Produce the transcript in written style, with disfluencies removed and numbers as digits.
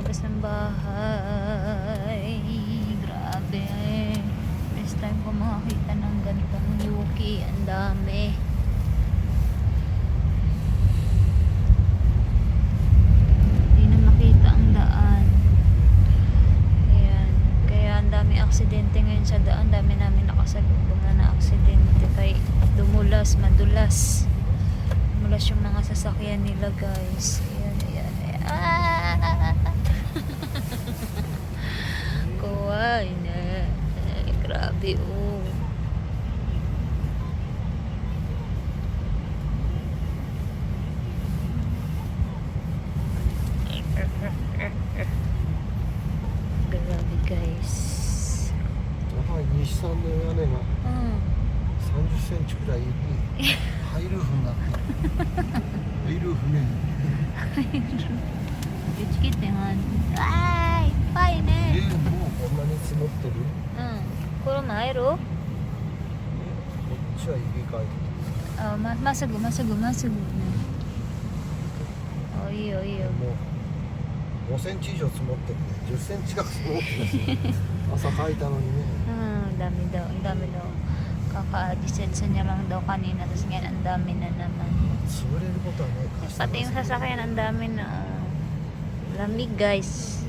lumabas ng bahay. Grabe. First time ko makakita ng ganitong yuki. Ang dami. Hindi na makita ang daan. Ayan. Kaya ang dami aksidente ngayon sa daan. Dami namin nakasalubong na aksidente. Kaya dumulas, madulas. Dumulas yung mga sasakyan nila, guys. Ayan, ayan, ayan. Ah! Kuway na. Grabe, oh. Grabe, guys. 日産の屋根が 30センチくらいハイルーフになってるハイルーフね Kit-kit naman. Ay! Pay ne! もうこんなに積もってる Kuro mayro? こっちは入れ替えて Masago. Oh, iyo. もう5センチ以上積もってるね10センチ近く積もってる朝書いたのにね Ang dami daw. Kaka-desenso niya lang daw kanina. Tapos ngayon, ang dami na naman. 潰れることはないか Pati yung sasakyan, ang dami na. Lamig, guys.